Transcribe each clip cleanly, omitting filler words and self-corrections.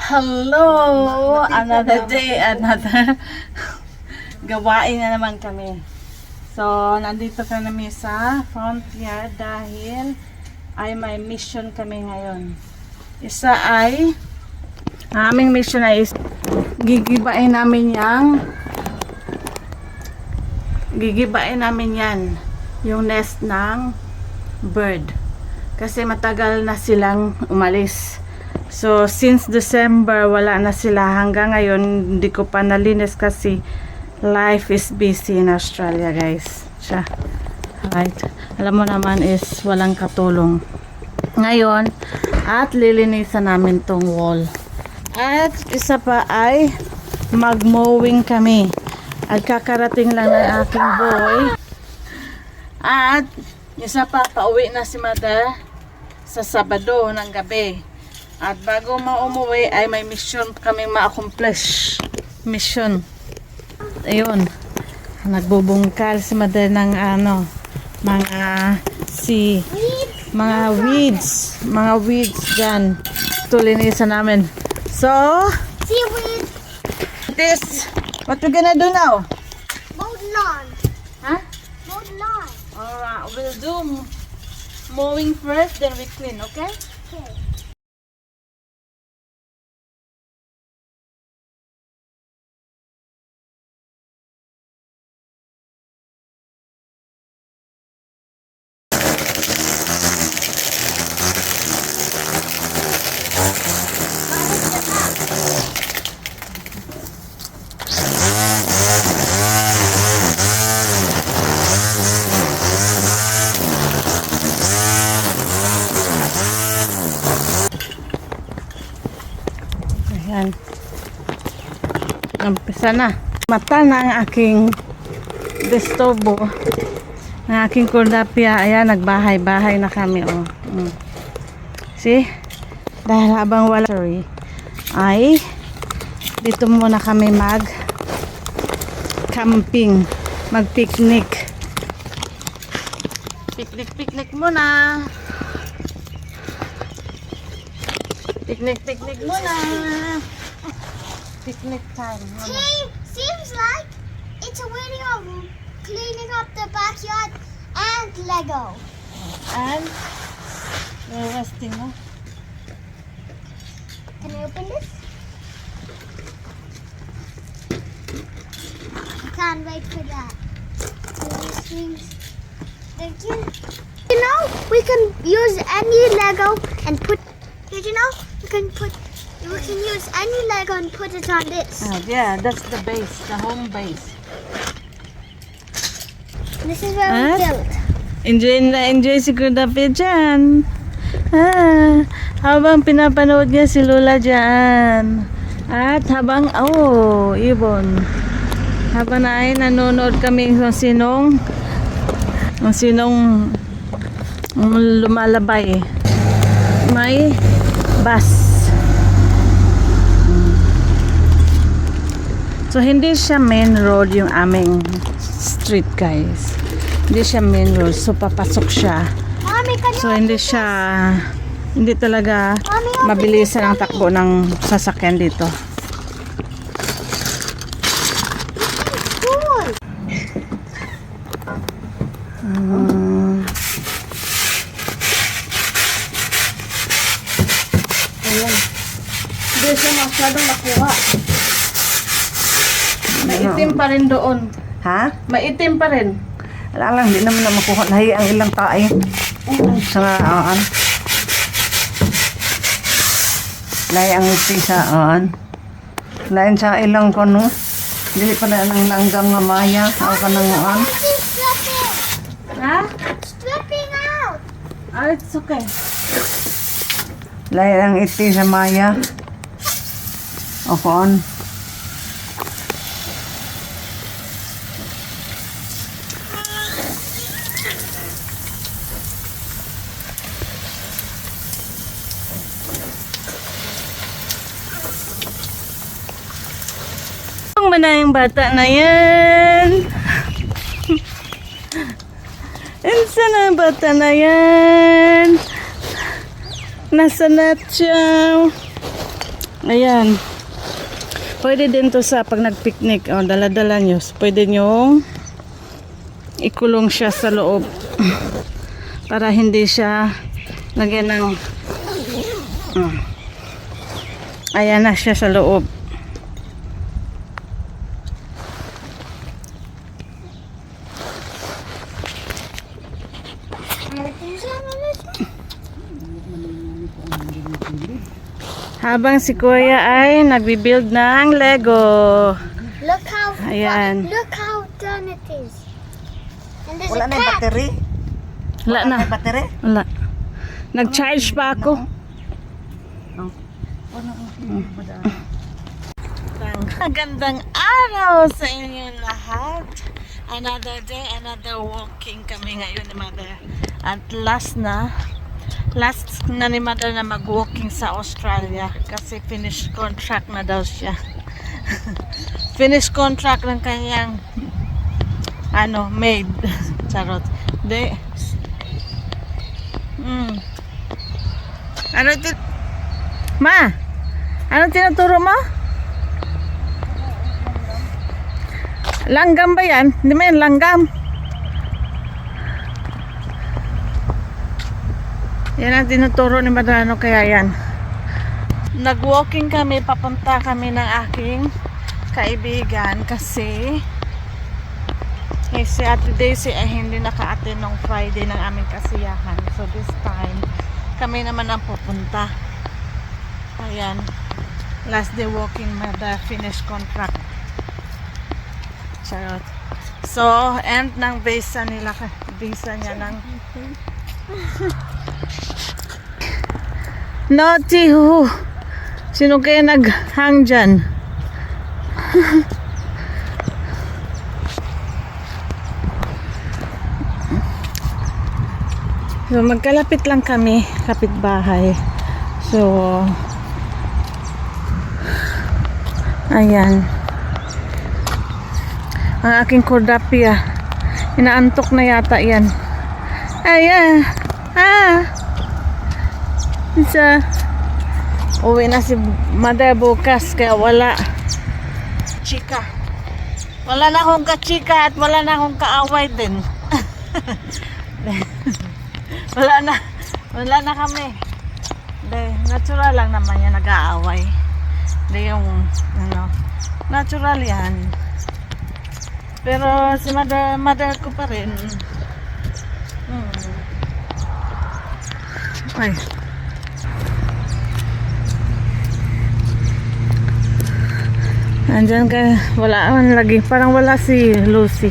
Hello! Another day, another gawain na naman kami. So, nandito kami sa frontier dahil ay may mission kami ngayon. Isa ay aming mission ay gigibain namin yan yung nest ng bird kasi matagal na silang umalis. So, since December, wala na sila. Hanggang ngayon, hindi ko pa nalinis kasi life is busy in Australia, guys. Siya. Right. Alam mo naman is walang katulong. Ngayon, at lilinisan namin tong wall. At isa pa ay mag-mowing kami. At kakarating lang ng aking boy. At isa pa, pauwi na si Mother sa Sabado ng gabi. At bago umuwi ay may mission kami ma-accomplish. Mission. Ayun. Nagbubungkal si Mother ng mga weeds. Mga weeds dyan. Tulinisan namin. So, Seaweed. this, what we gonna do now? Mow the lawn. Huh? Mow the lawn. Alright, we'll do mowing first, then we clean, okay? Okay. Ayan. Umpisa na. Mata na ang aking destobo. Ang aking kordapya. Ayan, nagbahay-bahay na kami. Oh. See? Dahil habang wala ay dito muna kami camping. Mag-picnic. Picnic muna. Picnic muna. Picnic time. Seems like it's a video of cleaning up the backyard and Lego. And we're resting, no? Can I open this? I can't wait for that. You know, we can use any Lego and put. Did you know we can use any Lego and put it on this. Yeah, that's the base, the home base. This is where we Ah? built. Enjoy si Kordapya dyan. Habang pinapanood niya si Lola dyan. At habang, ibon. Habang na ay nanonood kami kung sinong lumalabay. May bus. So, hindi siya main road yung aming street, guys. Hindi siya main road. So, papasok siya. Mommy, can you So, hindi talaga Mommy, open mabilisan ang this, takbo ng sasakyan dito. Cool. Ayan. Hindi siya masyadong nakuha. Maitim pa rin doon. Ha? Maitim pa rin. Wala lang, hindi naman na makuha. Nahi ang ilang tae. Sa aan. Nahi ang iti sa aan. Lain sa ilang kono. Hindi pa na nang nanggang nga maya. Ako ka nang aan. It's stripping. Ha? Stripping out. It's okay. Lain ang iti sa maya. O koon. Ang manayang bata na yan. Insa na ang bata na yan. Nasa na siya. Ayan. Pwede din to sa pag nag-picnic o dala-dala nyo. Pwede nyong ikulong siya sa loob para hindi siya lagyan ng ayan na siya sa loob. Habang si Kuya ay nagbi-build ng Lego. Look how Ayan. look how done it is. And there's Wala a na yung cat. battery? Wala na. May battery? Wala. Nag-charge pa ako. Magandang araw sa inyo lahat. Another day, another walking kami ngayon ni Mother. At last na ni Mother na mag-walking sa Australia kasi finish contract na daw siya. Finish contract ng kanyang maid. Charot. De. Ano Ma? Ano tinuturo mo? Langgam ba yan? Hindi mo yan langgam. Yan ang tinuturo ni Madrano kaya yan. Nag-walking kami, papunta kami ng aking kaibigan kasi si Ate Daisy ay hindi naka-attend nung Friday ng aming kasiyahan. So this time, kami naman ang pupunta. Ayan. Last day walking, Mother, finish contract. Charot. So, end ng visa nila. Visa niya ng Naughty ho. Sino kaya nag-hang dyan? So, magkalapit lang kami. Kapitbahay. So, ayan. Ang aking kordapia. Inaantok na yata yan. Ayan. Isa. Uwi na si Mother bukas kaya wala chika. Wala na akong kachika at wala na akong kaaway din. Wala na kami. Natural lang naman yan nag-aaway. Yung natural yan. Pero si mother ko pa rin. Ay. Andyan ka, wala man lagi. Parang wala si Lucy.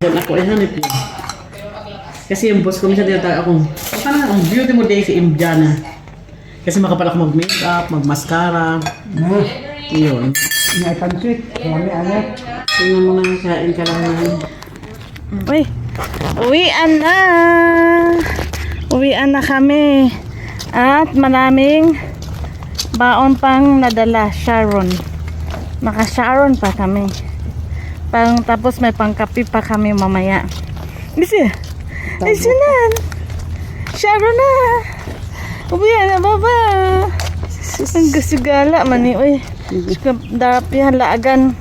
Diyan ako ay hanip yun. Kasi yung boss ko minsan tinatawag akong, parang ang beauty mo day si Indiana. Kasi makapal ako mag-makeup, mag-mascara. Yun. May pancit. Ano? Tingnan mo na, kain ka lang yan. Uy, uwian na kami at maraming baon pang nadala. Sharon, naka Sharon pa kami tapos may pangkapi pa kami mamaya. Bisi na Sharon na uwian na baba. Ang gasigala man ni uy dapihan laagan.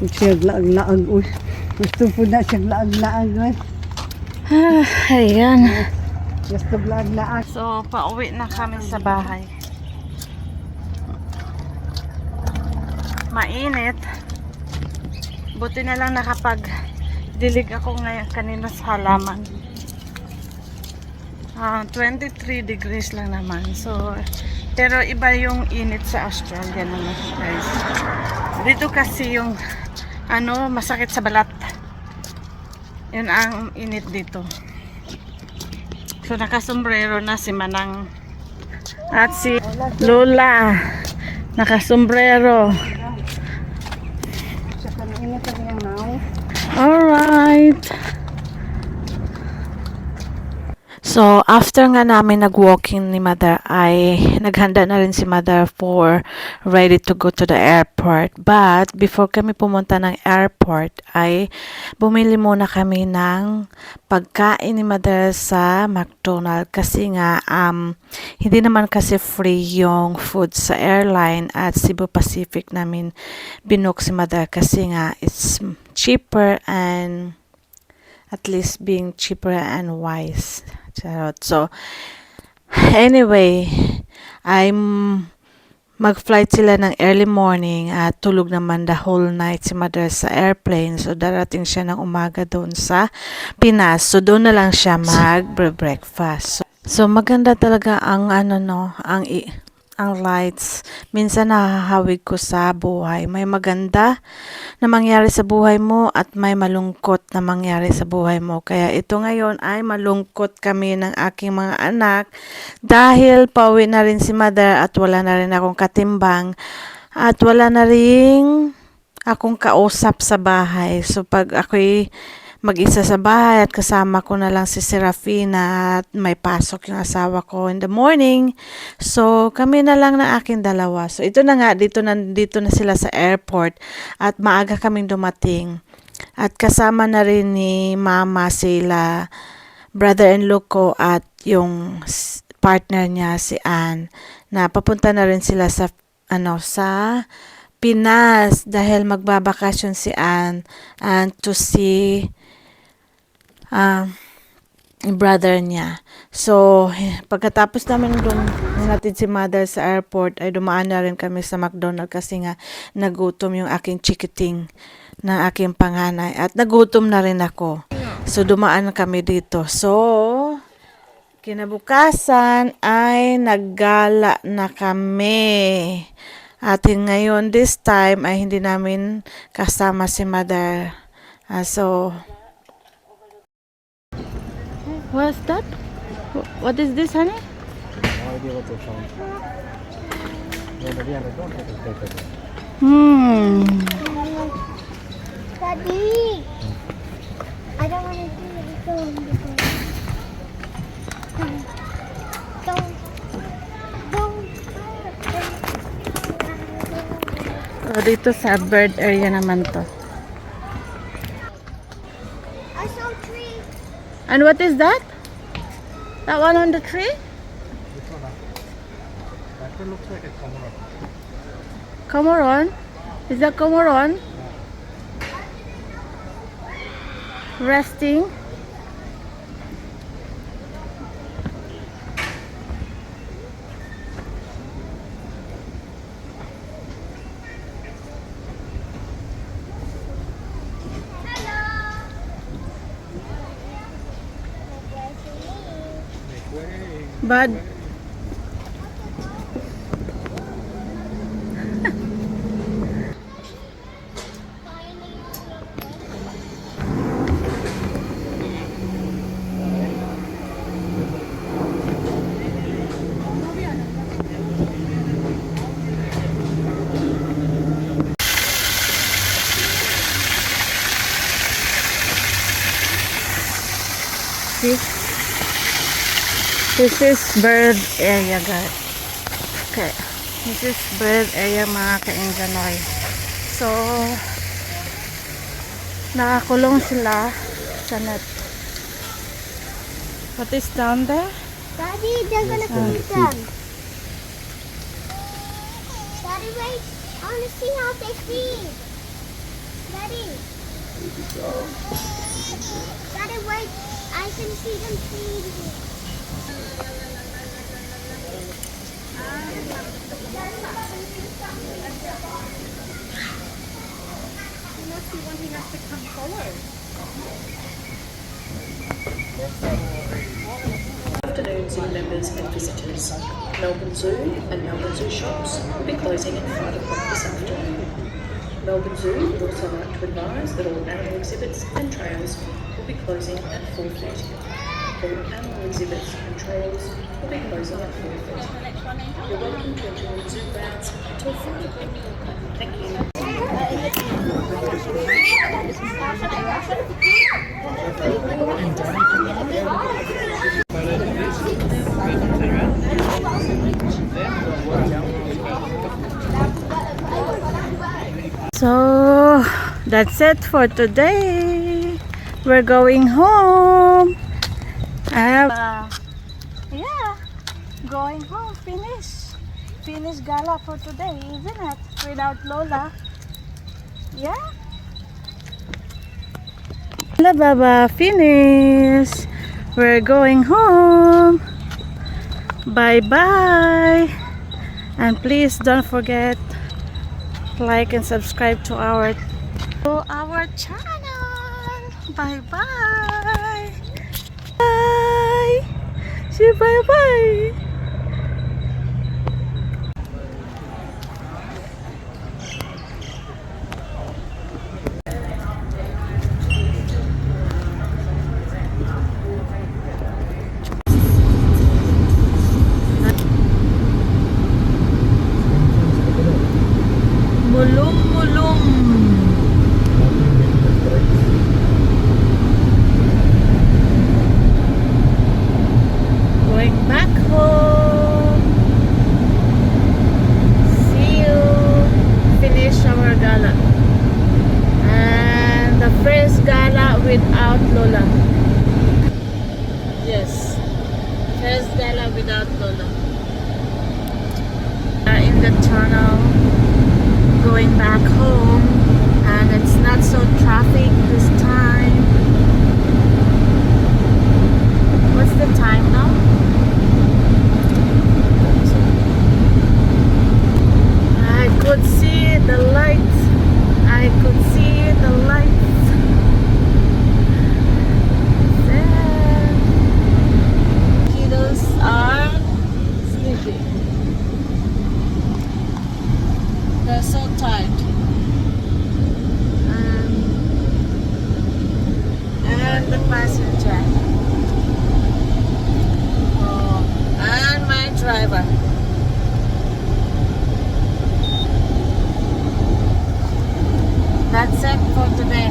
Siya laag-laag. Uy. Gusto po na siya laag-laag. Ayan. Gusto laag-laag. So, pauwi na kami sa bahay. Mainit. Buti na lang nakapag-dilig ako ngayon kanina sa halaman. 23 degrees lang naman. So, pero iba yung init sa Australia naman, guys. Dito kasi yung masakit sa balat. Yun ang init dito. So, nakasombrero na si Manang at si Lola. Nakasombrero. Alright. So, after nga namin nag-walking ni Mother, ay naghanda na rin si Mother for ready to go to the airport. But, before kami pumunta ng airport, ay bumili muna kami ng pagkain ni Mother sa McDonald's. Kasi nga, hindi naman kasi free yung food sa airline at Cebu Pacific namin binook si Mother. Kasi nga, it's cheaper and at least being cheaper and wise. Charot. So, anyway, mag-flight sila ng early morning at tulog naman the whole night si Mother sa airplane. So, darating siya ng umaga doon sa Pinas. So, doon na lang siya mag-breakfast. So, maganda talaga ang ang lights. Minsan nahahawig ko sa buhay. May maganda na mangyari sa buhay mo at may malungkot na mangyari sa buhay mo. Kaya ito ngayon ay malungkot kami ng aking mga anak dahil pauwi na rin si Mother at wala na rin akong katimbang at wala na rin akong kausap sa bahay. So pag ako'y mag-isa sa bahay at kasama ko na lang si Serafina at may pasok yung asawa ko in the morning. So, kami na lang na aking dalawa. So, ito na nga, dito na sila sa airport at maaga kaming dumating. At kasama na rin ni Mama sila, brother-in-law ko at yung partner niya si Ann na papunta na rin sila sa Pinas dahil magbabakasyon si Ann and to see brother niya. So, pagkatapos namin natid si Mother sa airport, ay dumaan na rin kami sa McDonald's kasi nga nagutom yung aking chikiting na aking panganay at nagutom na rin ako. So, dumaan kami dito. So, kinabukasan ay naggala na kami. At ngayon, this time, ay hindi namin kasama si Mother. What's that? What is this, honey? No idea what they found. No, but yeah, don't take it, take it. Daddy! I don't want to do it. Don't. So, dito sa bird area naman to. I saw a tree. And what is that? That one on the tree? Which one? That one looks like a cormorant. Comoron? Is that Comoron? Resting? Bud? This is bird area, guys. Okay. This is bird area, mga ka-Inganoy. So, nakakulong sila sa net. What is down there? Daddy, they're gonna feed them. Daddy, wait. I want to see how they feed. Daddy. Daddy, wait. I can see them feed. Afternoon Zoo members and visitors. Melbourne Zoo and Melbourne Zoo shops will be closing at 5 o'clock this afternoon. Melbourne Zoo would also like to advise that all animal exhibits and trails will be closing at 4:30. All animal exhibits and trails will be closing at 4:30. You're welcome to enjoy the zoo grounds until 5 o'clock. Thank you. So, that's it for today. We're going home. Yeah, going home. Finish gala for today, isn't it? Without Lola. Yeah. La Baba, finish. We're going home. Bye bye. And please don't forget like and subscribe to our channel. Bye bye. Bye. Say bye bye. Mulong. Going back home. See you. Finish our gala. And the first gala without Lola. Yes. First gala without Lola. In the tunnel. Going back home, and it's not so traffic this time. What's the time now? I could see the lights. I could see the lights. There. Kiddos are sleeping. They're so tired. And the passenger. Oh, and my driver. That's it for today.